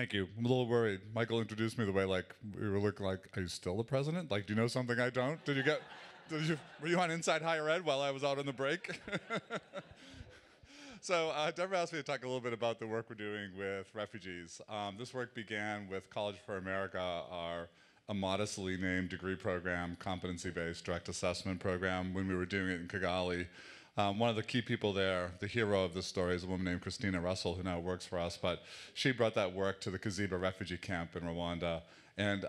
Thank you. I'm a little worried. Michael introduced me the way like we were looking like, are you still the president? Like, do you know something I don't? Were you on Inside Higher Ed while I was out on the break? So Deborah asked me to talk a little bit about the work we're doing with refugees. This work began with College for America, a modestly named degree program, competency-based direct assessment program, when we were doing it in Kigali. One of the key people there, the hero of this story, is a woman named Christina Russell, who now works for us, but she brought that work to the Kiziba refugee camp in Rwanda. And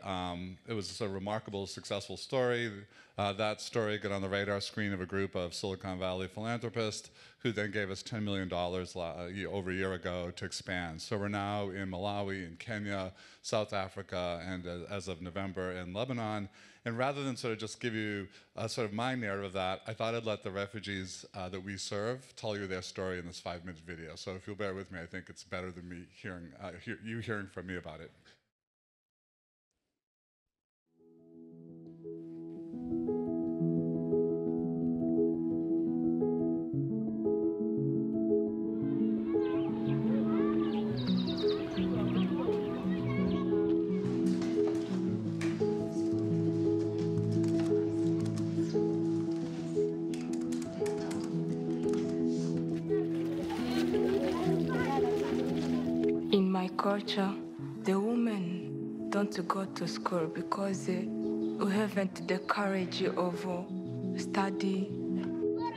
it was a remarkable, successful story. That story got on the radar screen of a group of Silicon Valley philanthropists who then gave us $10 million over a year ago to expand. So we're now in Malawi, in Kenya, South Africa, and as of November in Lebanon. And rather than sort of just give you sort of my narrative of that, I thought I'd let the refugees that we serve tell you their story in this 5-minute video. So if you'll bear with me, I think it's better than me hearing from me about it. In my culture, the women don't go to school because we haven't the courage of study.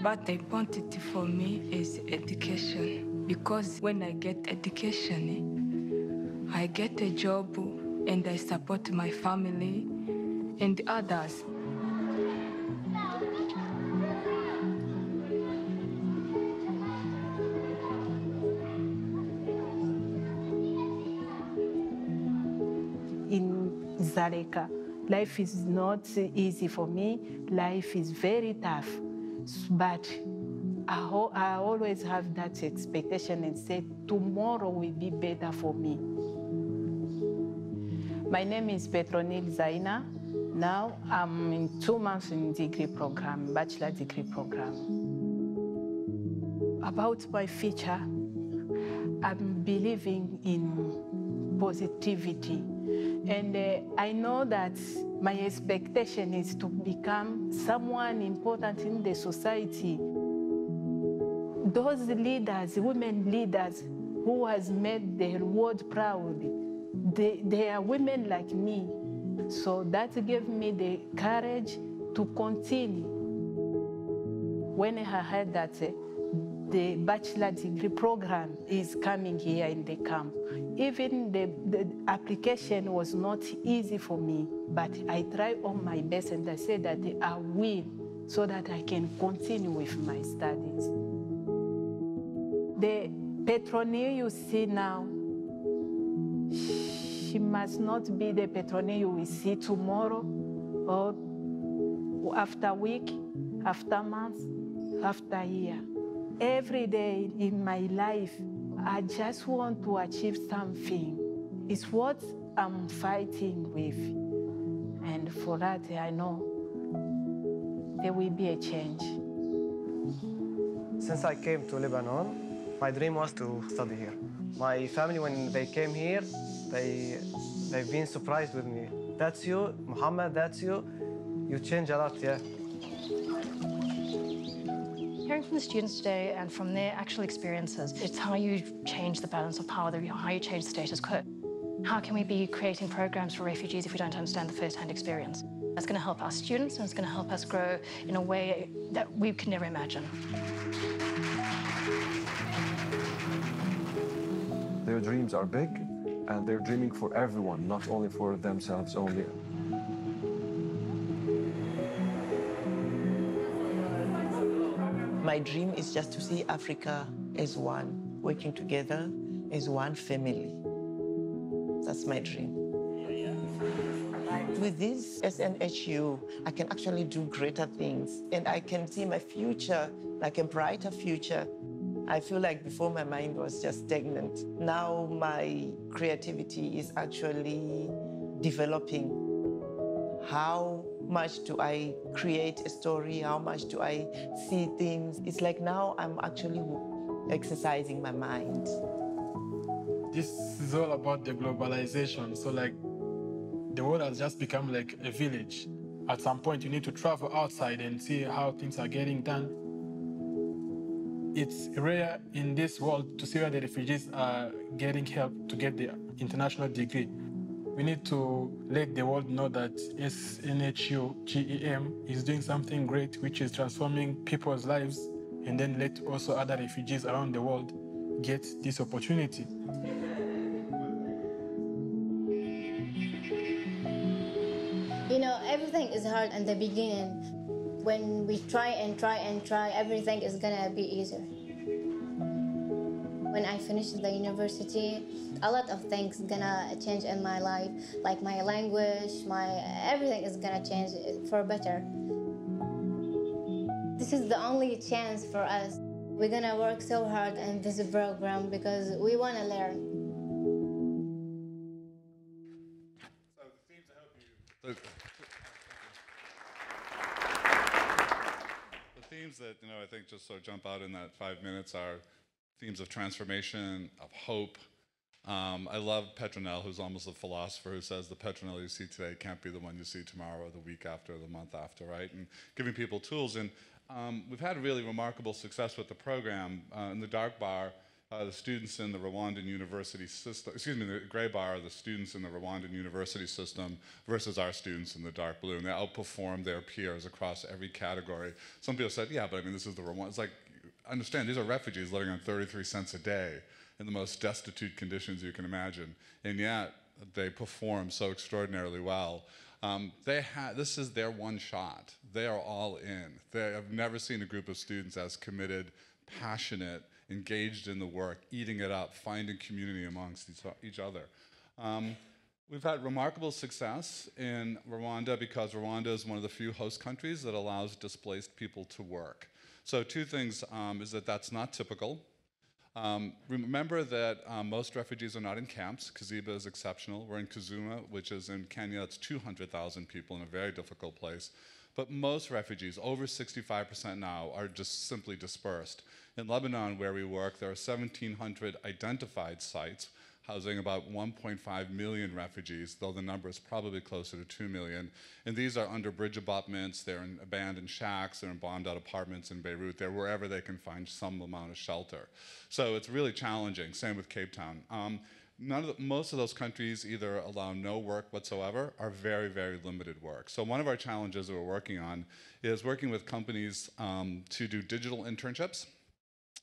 But the important for me is education, because when I get education, I get a job and I support my family and others. In Zareka, life is not easy for me. Life is very tough, but I always have that expectation and say tomorrow will be better for me. My name is Petronil Zaina. Now I'm in 2 months in degree program, bachelor degree program. About my future, I'm believing in positivity. And I know that my expectation is to become someone important in the society. Those leaders, women leaders, who has made the world proud, they are women like me. So that gave me the courage to continue. When I heard that the bachelor degree program is coming here in the camp, even the application was not easy for me, but I tried all my best and I said that I will so that I can continue with my studies. The Petronil you see now, she must not be the Petronil you will see tomorrow or after week, after month, after year. Every day in my life, I just want to achieve something. It's what I'm fighting with. And for that, I know there will be a change. Since I came to Lebanon, my dream was to study here. My family, when they came here, they've been surprised with me. That's you, Muhammad, that's you. You change a lot, yeah. Hearing from the students today and from their actual experiences, it's how you change the balance of power, how you change the status quo. How can we be creating programs for refugees if we don't understand the first-hand experience? That's going to help our students and it's going to help us grow in a way that we could never imagine. Their dreams are big and they're dreaming for everyone, not only for themselves only. My dream is just to see Africa as one, working together as one family. That's my dream. With this SNHU, I can actually do greater things and I can see my future, like a brighter future. I feel like before my mind was just stagnant. Now my creativity is actually developing. How much do I create a story? How much do I see things? It's like now I'm actually exercising my mind. this is all about the globalization. So like the world has just become like a village. At some point, you need to travel outside and see how things are getting done. It's rare in this world to see where the refugees are getting help to get the international degree. We need to let the world know that SNHU GEM is doing something great, which is transforming people's lives, and then let also other refugees around the world get this opportunity. You know, everything is hard in the beginning. When we try and try and try, everything is gonna be easier. When I finish the university, a lot of things gonna change in my life, like my language, everything is gonna change for better. This is the only chance for us. We're gonna work so hard in this program because we wanna learn. So the themes I hope you... The themes that, I think just sort of jump out in that 5 minutes are themes of transformation, of hope. I love Petronell, who's almost a philosopher, who says the Petronell you see today can't be the one you see tomorrow or the week after or the month after, right? And giving people tools. And we've had really remarkable success with the program. In the dark bar, the students in the Rwandan university system, the gray bar are the students in the Rwandan university system versus our students in the dark blue. And they outperform their peers across every category. Some people said, yeah, but I mean, this is the Rwanda. It's like, understand, these are refugees living on 33 cents a day in the most destitute conditions you can imagine, and yet they perform so extraordinarily well. This is their one shot. They are all in. I've never seen a group of students as committed, passionate, engaged in the work, eating it up, finding community amongst each other. We've had remarkable success in Rwanda because Rwanda is one of the few host countries that allows displaced people to work. So two things is that that's not typical. Remember that most refugees are not in camps. Kiziba is exceptional. We're in Kizuma, which is in Kenya. It's 200,000 people in a very difficult place. But most refugees, over 65% now, are just simply dispersed. In Lebanon, where we work, there are 1,700 identified sites housing about 1.5 million refugees, though the number is probably closer to 2 million. And these are under bridge abutments, they're in abandoned shacks, they're in bombed-out apartments in Beirut, they're wherever they can find some amount of shelter. So it's really challenging, same with Cape Town. Most of those countries either allow no work whatsoever or very, very limited work. So one of our challenges that we're working on is working with companies to do digital internships.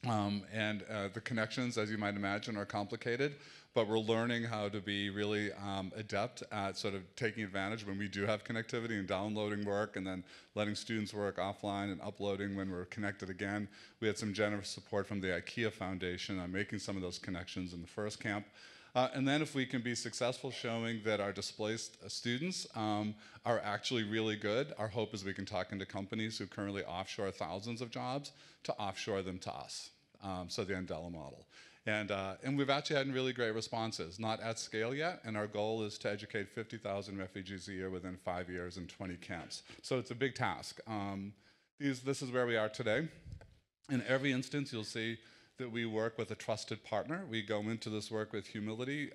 The connections, as you might imagine, are complicated, but we're learning how to be really adept at sort of taking advantage when we do have connectivity and downloading work and then letting students work offline and uploading when we're connected again. We had some generous support from the IKEA Foundation on making some of those connections in the first camp. And then if we can be successful showing that our displaced students are actually really good, our hope is we can talk into companies who currently offshore thousands of jobs to offshore them to us. So the Andela model. And we've actually had really great responses, not at scale yet, and our goal is to educate 50,000 refugees a year within 5 years in 20 camps. So it's a big task. This is where we are today. In every instance, you'll see that we work with a trusted partner. We go into this work with humility,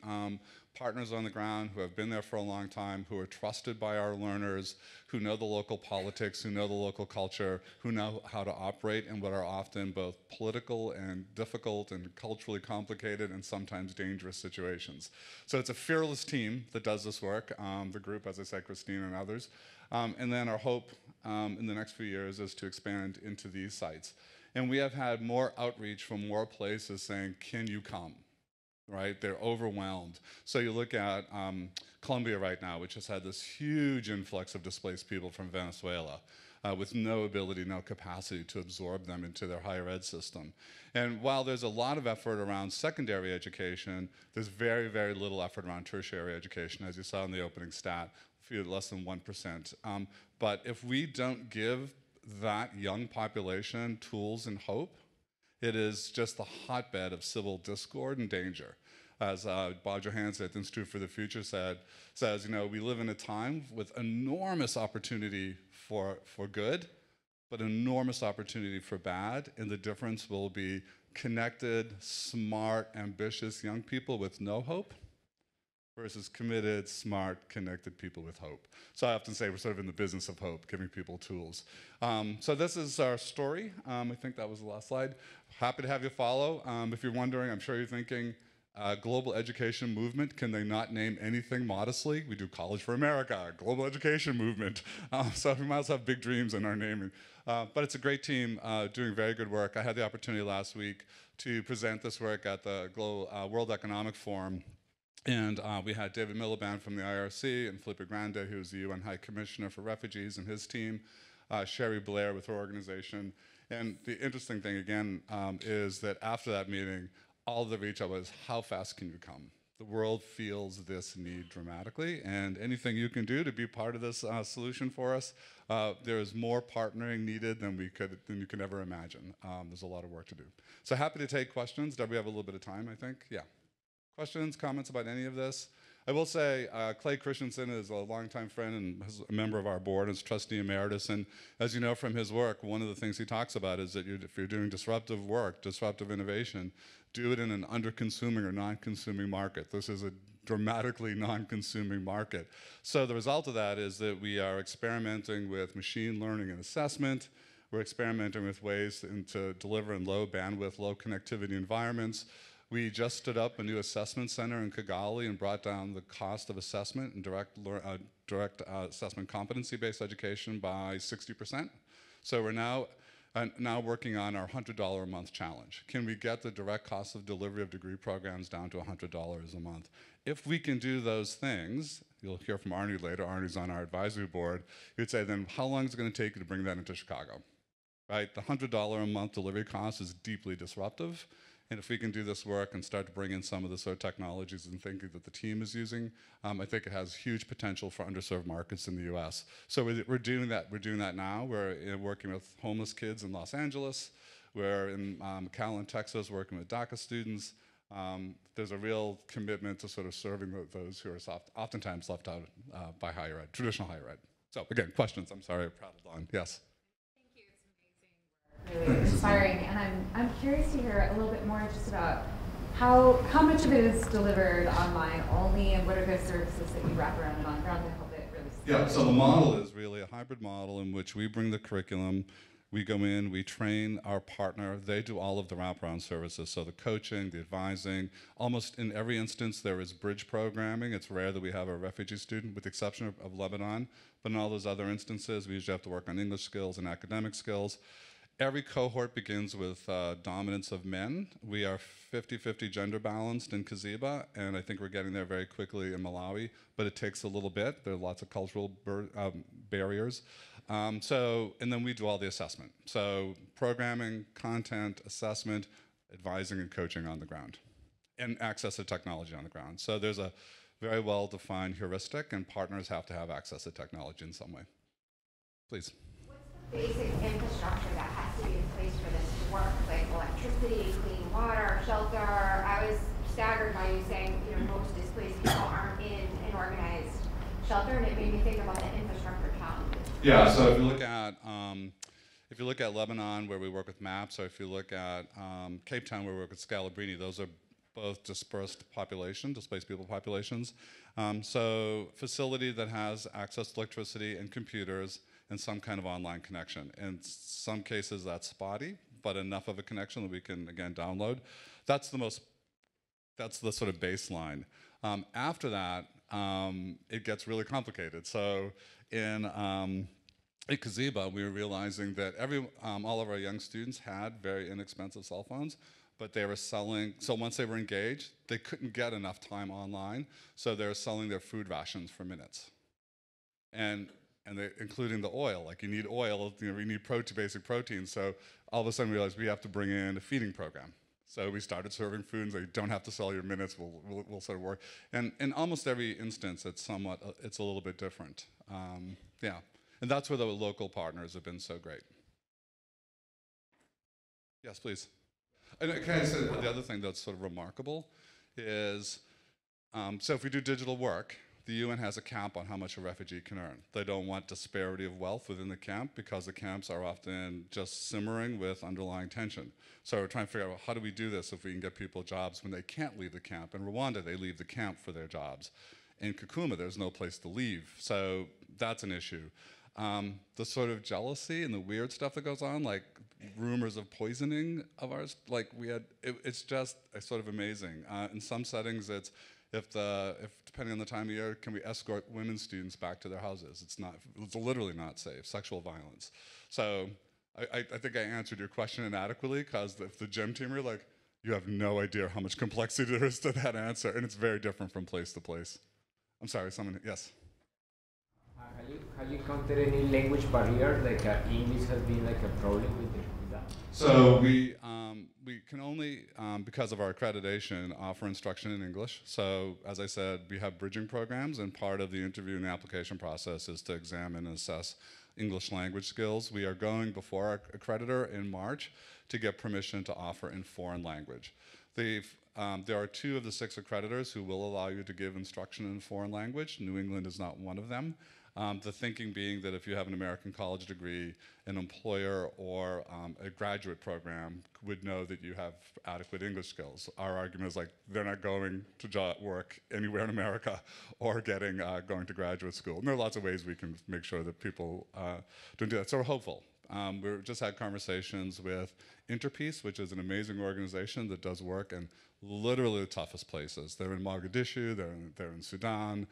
partners on the ground who have been there for a long time, who are trusted by our learners, who know the local politics, who know the local culture, who know how to operate in what are often both political and difficult and culturally complicated and sometimes dangerous situations. So it's a fearless team that does this work, the group, as I said, Christine and others. And then our hope in the next few years is to expand into these sites. And we have had more outreach from more places saying, can you come? Right? They're overwhelmed. So you look at Colombia right now, which has had this huge influx of displaced people from Venezuela with no ability, no capacity to absorb them into their higher ed system. And while there's a lot of effort around secondary education, there's very, very little effort around tertiary education, as you saw in the opening stat, less than 1%. But if we don't give that young population tools and hope, it is just the hotbed of civil discord and danger. As Bob Johansen at the Institute for the Future says, we live in a time with enormous opportunity for good, but enormous opportunity for bad, and the difference will be connected, smart, ambitious young people with no hope versus committed, smart, connected people with hope. So I often say we're sort of in the business of hope, giving people tools. So this is our story. I think that was the last slide. Happy to have you follow. If you're wondering, I'm sure you're thinking, global education movement, can they not name anything modestly? We do College for America, global education movement. So we might as well have big dreams in our naming. But it's a great team doing very good work. I had the opportunity last week to present this work at the World Economic Forum. And we had David Miliband from the IRC and Felipe Grande, who's the UN High Commissioner for Refugees, and his team, Sherry Blair with her organization. And the interesting thing, again, is that after that meeting, all the reach out was, how fast can you come? The world feels this need dramatically, and anything you can do to be part of this solution for us, there is more partnering needed than you can ever imagine. There's a lot of work to do. So happy to take questions. Do we have a little bit of time, I think? Yeah. Questions, comments about any of this? I will say Clay Christensen is a longtime friend and is a member of our board and is trustee emeritus. And as you know from his work, one of the things he talks about is that if you're doing disruptive work, disruptive innovation, do it in an under-consuming or non-consuming market. This is a dramatically non-consuming market. So the result of that is that we are experimenting with machine learning and assessment. We're experimenting with ways to deliver in low bandwidth, low connectivity environments. We just stood up a new assessment center in Kigali and brought down the cost of assessment and direct assessment competency-based education by 60%. So we're now working on our $100 a month challenge. Can we get the direct cost of delivery of degree programs down to $100 a month? If we can do those things, you'll hear from Arnie later, Arnie's on our advisory board, you'd say then how long is it going to take you to bring that into Chicago? Right? The $100 a month delivery cost is deeply disruptive. And if we can do this work and start to bring in some of the sort of technologies and thinking that the team is using, I think it has huge potential for underserved markets in the US. So we're doing that. We're doing that now. We're working with homeless kids in Los Angeles. We're in McAllen, Texas, working with DACA students. There's a real commitment to sort of serving those who are oftentimes left out by higher ed, traditional higher ed. So again, questions. I'm sorry, I prattled on. Yes. Really inspiring, and I'm curious to hear a little bit more just about how much of it is delivered online only, and what are the services that you wrap around it on ground to help it really scale? Yeah, so the model is really a hybrid model in which we bring the curriculum, we go in, we train our partner, they do all of the wraparound services, so the coaching, the advising. Almost in every instance there is bridge programming. It's rare that we have a refugee student, with the exception of Lebanon, but in all those other instances we usually have to work on English skills and academic skills. Every cohort begins with dominance of men. We are 50-50 gender balanced in Kaziba, and I think we're getting there very quickly in Malawi, but it takes a little bit. There are lots of cultural barriers. And then we do all the assessment. So programming, content, assessment, advising and coaching on the ground, and access to technology on the ground. So there's a very well-defined heuristic, and partners have to have access to technology in some way. Please. Basic infrastructure that has to be in place for this to work, like electricity, clean water, shelter. I was staggered by you saying, most displaced people aren't in an organized shelter, and it made me think about the infrastructure challenges. Yeah, so if you look at Lebanon, where we work with MAPS, or if you look at Cape Town, where we work with Scalabrini, those are both dispersed displaced people populations. So facility that has access to electricity and computers and some kind of online connection. In some cases that's spotty, but enough of a connection that we can, again, download. That's the sort of baseline. After that, it gets really complicated. So in Kaziba, we were realizing that all of our young students had very inexpensive cell phones, but they were selling, so once they were engaged, they couldn't get enough time online, so they were selling their food rations for minutes. And including the oil, like you need oil, we need basic protein, so all of a sudden we realized we have to bring in a feeding program. So we started serving food, and so you don't have to sell your minutes, we'll sort of work. And in almost every instance, it's a little bit different. Yeah, and that's where the local partners have been so great. Yes, please. And can I say the other thing that's sort of remarkable is, so if we do digital work, the UN has a cap on how much a refugee can earn. They don't want disparity of wealth within the camp because the camps are often just simmering with underlying tension. So we're trying to figure out how do we do this if we can get people jobs when they can't leave the camp. In Rwanda, they leave the camp for their jobs. In Kakuma, there's no place to leave. So that's an issue. The sort of jealousy and the weird stuff that goes on, like rumors of poisoning of ours, like it's just sort of amazing. In some settings, it's if depending on the time of year, can we escort women students back to their houses? It's literally not safe, sexual violence. So I think I answered your question inadequately, because if the gym team are like, you have no idea how much complexity there is to that answer, and it's very different from place to place. I'm sorry, someone, yes? Have you encountered any language barrier, like English has been like a problem with that? So we can only, because of our accreditation, offer instruction in English. So as I said, we have bridging programs, and part of the interview and application process is to examine and assess English language skills. We are going before our accreditor in March to get permission to offer in foreign language. There are 2 of the 6 accreditors who will allow you to give instruction in foreign language. New England is not one of them. The thinking being that if you have an American college degree, an employer or a graduate program would know that you have adequate English skills. Our argument is like, they're not going to work anywhere in America or going to graduate school. And there are lots of ways we can make sure that people don't do that. So we're hopeful. We've just had conversations with Interpeace, which is an amazing organization that does work in literally the toughest places. They're in Mogadishu, they're in Sudan,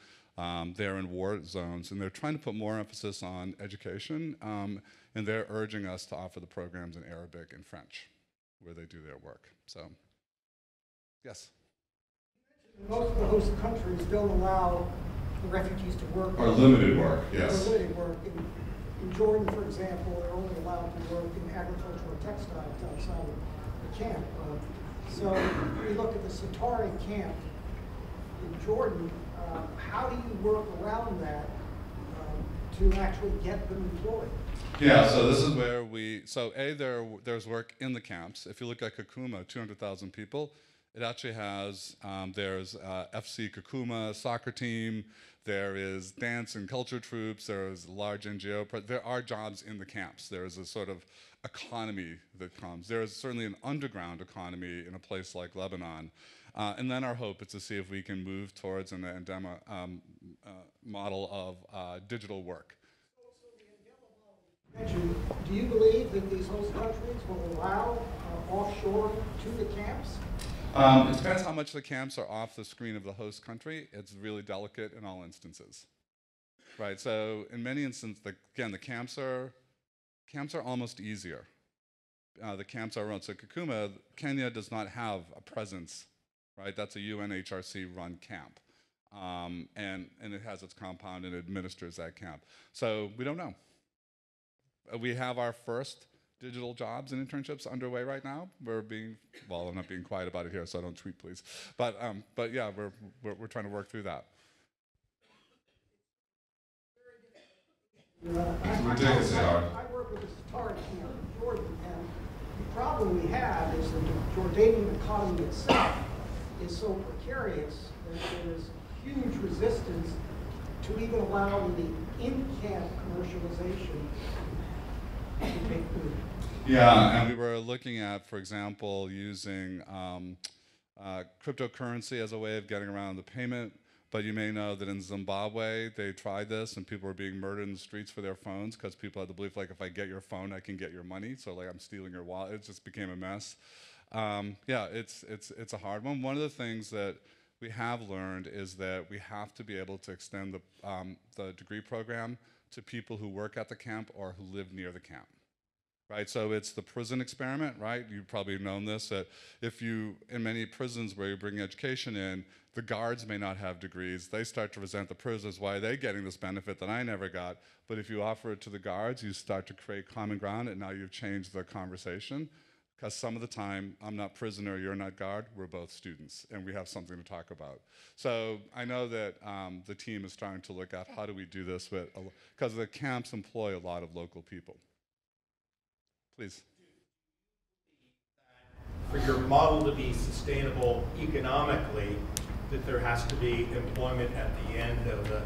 they're in war zones, and they're trying to put more emphasis on education, and they're urging us to offer the programs in Arabic and French, where they do their work. So, yes? Most of the host countries don't allow the refugees to work. Or limited work, yes. Or limited work. In Jordan, for example, they're only allowed to work in agriculture or textiles outside of the camp. So we look at the Satari camp in Jordan. How do you work around that to actually get them employed? Yeah, so this is where there's work in the camps. If you look at Kakuma, 200,000 people, it actually has, there's FC Kakuma soccer team, there is dance and culture troops, there is large NGO, there are jobs in the camps. There is a sort of economy that comes. There is certainly an underground economy in a place like Lebanon. And then our hope is to see if we can move towards an endemic model of digital work. Do you believe that these host countries will allow offshore to the camps? It depends how much the camps are off the screen of the host country. It's really delicate in all instances, right? So in many instances, again, the camps are almost easier. The camps are run. So Kakuma, Kenya does not have a presence, right? That's a UNHRC run camp. And it has its compound and administers that camp. So we don't know. We have our first digital jobs and internships underway right now. I'm not being quiet about it here, so don't tweet, please. But yeah, we're trying to work through that. I work with the Satari camp in Jordan, and the problem we have is that the Jordanian economy itself is so precarious that there is huge resistance to even allowing the in-camp commercialization to take place. Yeah, and we were looking at, for example, using cryptocurrency as a way of getting around the payment. But you may know that in Zimbabwe, they tried this, and people were being murdered in the streets for their phones because people had the belief, like, if I get your phone, I can get your money. So, like, I'm stealing your wallet. It just became a mess. Yeah, it's a hard one. One of the things that we have learned is that we have to be able to extend the degree program to people who work at the camp or who live near the camp. Right, so it's the prison experiment, right? You've probably known this, that in many prisons where you bring education in, the guards may not have degrees. They start to resent the prisoners. Why are they getting this benefit that I never got? But if you offer it to the guards, you start to create common ground, and now you've changed the conversation. Because some of the time, I'm not prisoner, you're not guard, we're both students, and we have something to talk about. So I know that the team is trying to look at how do we do this, because the camps employ a lot of local people. Please. For your model to be sustainable economically, that there has to be employment at the end of the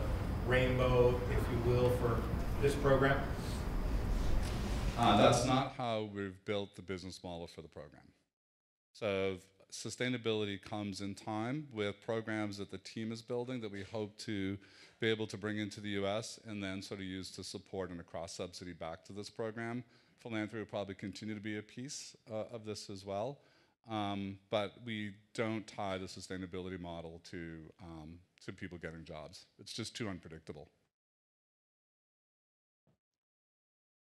rainbow, if you will, for this program? That's not how we've built the business model for the program. So sustainability comes in time with programs that the team is building that we hope to be able to bring into the US and then sort of use to support and a cross-subsidy back to this program. Philanthropy will probably continue to be a piece of this as well. But we don't tie the sustainability model to people getting jobs. It's just too unpredictable.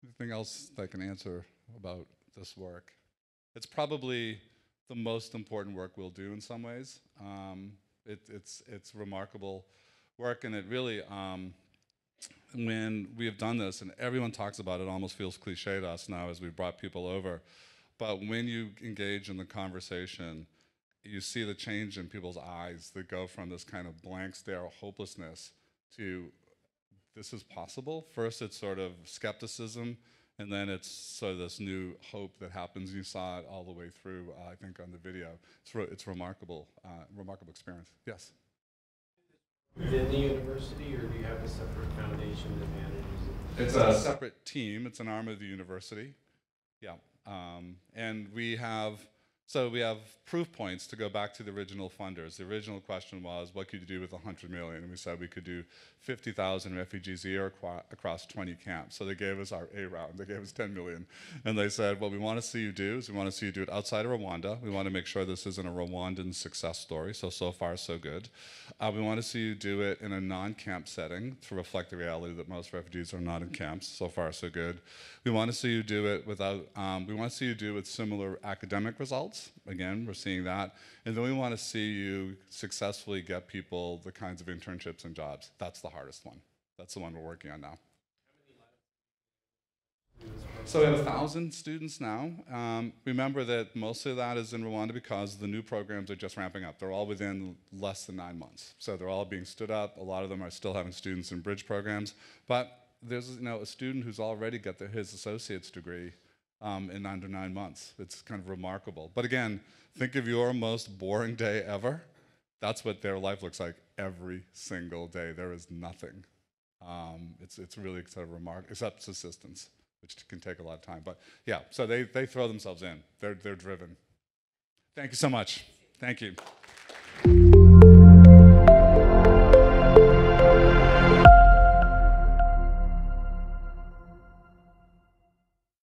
Anything else I can answer about this work? It's probably the most important work we'll do in some ways. It's remarkable work, and it really, when we have done this, and everyone talks about it, almost feels cliche to us now as we've brought people over, but when you engage in the conversation, you see the change in people's eyes that go from this kind of blank stare of hopelessness to this is possible. First, it's sort of skepticism, and then it's sort of this new hope that happens. You saw it all the way through, I think, on the video. It's remarkable, remarkable experience. Yes? Within the university, or do you have a separate foundation that manages it? It's a separate team. It's an arm of the university. Yeah. And we have proof points to go back to the original funders. The original question was, what could you do with 100 million? And we said we could do 50,000 refugees a year across 20 camps. So they gave us our A round. They gave us 10 million. And they said, what we want to see you do is we want to see you do it outside of Rwanda. We want to make sure this isn't a Rwandan success story. So far, so good. We want to see you do it in a non-camp setting to reflect the reality that most refugees are not in camps. So far, so good. We want to see you do it without, we want to see you do it with similar academic results. Again, we're seeing that. And then we want to see you successfully get people the kinds of internships and jobs. That's the hardest one. That's the one we're working on now. So we have 1,000 students now. Remember that most of that is in Rwanda because the new programs are just ramping up. They're all within less than 9 months. So they're all being stood up. A lot of them are still having students in bridge programs. But there's a student who's already got his associate's degree in under 9 months. It's kind of remarkable. But again, think of your most boring day ever. That's what their life looks like every single day. There is nothing. It's really sort of remarkable, except subsistence, which can take a lot of time. But yeah, so they throw themselves in. They're driven. Thank you so much. Thank you.